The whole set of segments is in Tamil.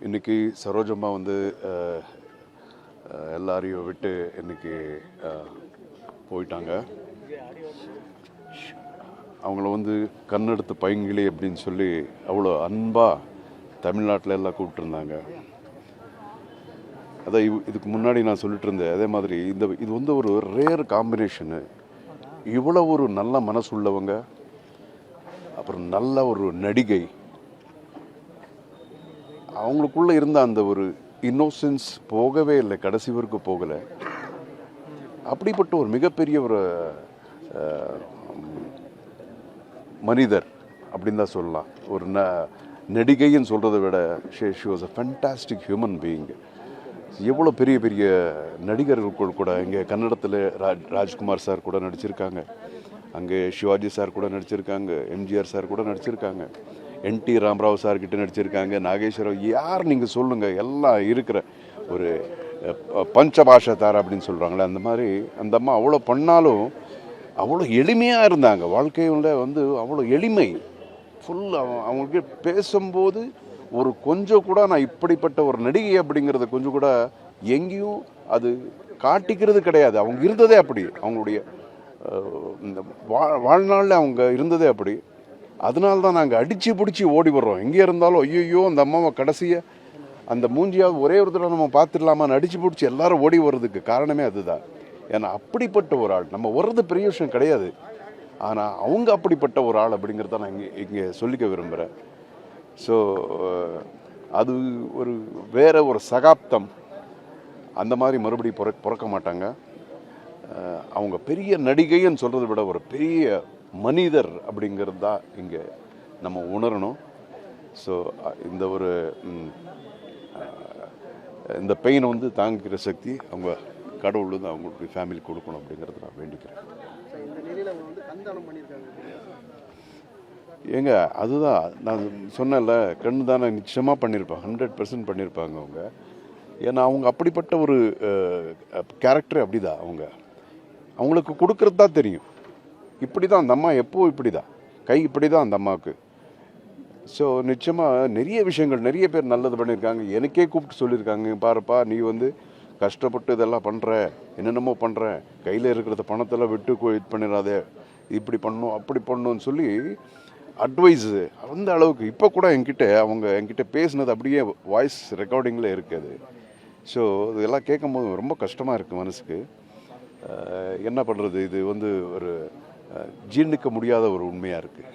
இன்றைக்கி சரோஜம்மா வந்து எல்லாரையும் விட்டு இன்றைக்கி போயிட்டாங்க. அவங்கள வந்து கண்ணெடுத்து பைங்கிளி அப்படின்னு சொல்லி அவ்வளோ அன்பாக தமிழ்நாட்டில் எல்லாம் கூப்பிட்டுருந்தாங்க. அதான் இதுக்கு முன்னாடி நான் சொல்லிட்டு இருந்தேன். அதே மாதிரி இது வந்து ஒரு ரேர் காம்பினேஷனு. இவ்வளோ ஒரு நல்ல மனசு உள்ளவங்க, அப்புறம் நல்ல ஒரு நடிகை, அவங்களுக்குள்ளே இருந்த அந்த ஒரு இன்னோசன்ஸ் போகவே இல்லை, கடைசி வரைக்கும் போகலை. அப்படிப்பட்ட ஒரு மிகப்பெரிய ஒரு மனிதர் அப்படின்னு தான் சொல்லலாம். ஒரு நடிகைன்னு சொல்கிறத விட she was a fantastic human being. எவ்வளோ பெரிய பெரிய நடிகர்கள் கூட இங்கே கன்னடத்தில் ராஜ்குமார் சார் கூட நடிச்சிருக்காங்க, அங்கே சிவாஜி சார் கூட நடிச்சிருக்காங்க, எம்ஜிஆர் சார் கூட நடிச்சிருக்காங்க, என்டி ராமராவ் சார்கிட்ட நடிச்சிருக்காங்க, நாகேஸ்வரராவ், யார் நீங்கள் சொல்லுங்கள், எல்லாம் இருக்கிற ஒரு பஞ்சபாஷா தாரா அப்படின்னு சொல்கிறாங்களே, அந்த மாதிரி அந்த அம்மா அவ்வளோ பண்ணாலும் அவ்வளோ எளிமையாக இருந்தாங்க. வாழ்க்கையில் வந்து அவ்வளோ எளிமை ஃபுல். அவங்களுக்கு பேசும்போது ஒரு கொஞ்சம் கூட நான் இப்படிப்பட்ட ஒரு நடிகை அப்படிங்கிறத கொஞ்சம் கூட எங்கேயும் அது காட்டிக்கிறது கிடையாது. அவங்க இருந்ததே அப்படி, அவங்களுடைய இந்த வாழ்நாளில் அவங்க இருந்ததே அப்படி. அதனால தான் நாங்கள் அடித்து பிடிச்சி ஓடி வர்றோம். எங்கே இருந்தாலும் ஐயோ அந்த அம்மாவை கடைசியை அந்த மூஞ்சியாவது ஒரே ஒரு தடவை நம்ம பார்த்துடலாமான்னு அடித்து பிடிச்சி எல்லாரும் ஓடி வர்றதுக்கு காரணமே அதுதான். ஏன்னா அப்படிப்பட்ட ஒரு ஆள், நம்ம வர்றது பெரிய விஷயம் கிடையாது, ஆனால் அவங்க அப்படிப்பட்ட ஒரு ஆள் அப்படிங்கிறத நான் இங்கே சொல்லிக்க விரும்புகிறேன். ஸோ அது ஒரு வேற ஒரு சகாப்தம். அந்த மாதிரி மறுபடியும் பிறக்க மாட்டாங்க. அவங்க பெரிய நடிகைன்னு சொல்கிறத விட ஒரு பெரிய மனிதர் அப்படிங்கிறது தான் இங்கே நம்ம உணரணும். ஸோ இந்த ஒரு இந்த பெயினை வந்து தாங்கிக்கிற சக்தி அவங்க கடவுள் வந்து அவங்களுடைய ஃபேமிலி கொடுக்கணும் அப்படிங்கிறத நான் வேண்டிக்கிறேன். ஏங்க அதுதான் நான் சொன்னேன்ல, கண்ணு தானே நிச்சயமாக பண்ணியிருப்பாங்க, 100% பண்ணியிருப்பாங்க அவங்க. ஏன்னா அவங்க அப்படிப்பட்ட ஒரு கேரக்டர். அப்படி தான் அவங்களுக்கு கொடுக்கறது தான் தெரியும். இப்படி தான் அந்த அம்மா, எப்போது இப்படி தான், கை இப்படி தான் அந்த அம்மாவுக்கு. ஸோ நிச்சயமாக நிறைய விஷயங்கள், நிறைய பேர் நல்லது பண்ணியிருக்காங்க. எனக்கே கூப்பிட்டு சொல்லியிருக்காங்க, பாருப்பா நீ வந்து கஷ்டப்பட்டு இதெல்லாம் பண்ணுற, என்னென்னமோ பண்ணுற, கையில் இருக்கிறத பணத்தெல்லாம் விட்டு இது பண்ணிடாதே, இப்படி பண்ணும் அப்படி பண்ணணும்னு சொல்லி அட்வைஸு அந்த அளவுக்கு. இப்போ கூட என்கிட்ட பேசுனது அப்படியே வாய்ஸ் ரெக்கார்டிங்கில் இருக்குது. ஸோ இதெல்லாம் கேட்கும்போது ரொம்ப கஷ்டமாக இருக்குது மனசுக்கு. என்ன பண்ணுறது, இது வந்து ஒரு ஜீர்ணிக்க முடியாத ஒரு உண்மையாக இருக்குது.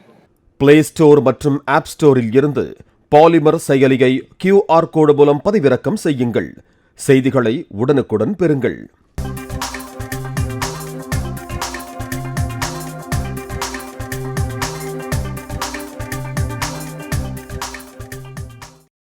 பிளே ஸ்டோர் மற்றும் ஆப் ஸ்டோரில் இருந்து பாலிமர் செயலியை QR கோடு மூலம் பதிவிறக்கம் செய்யுங்கள். செய்திகளை உடனுக்குடன் பெறுங்கள்.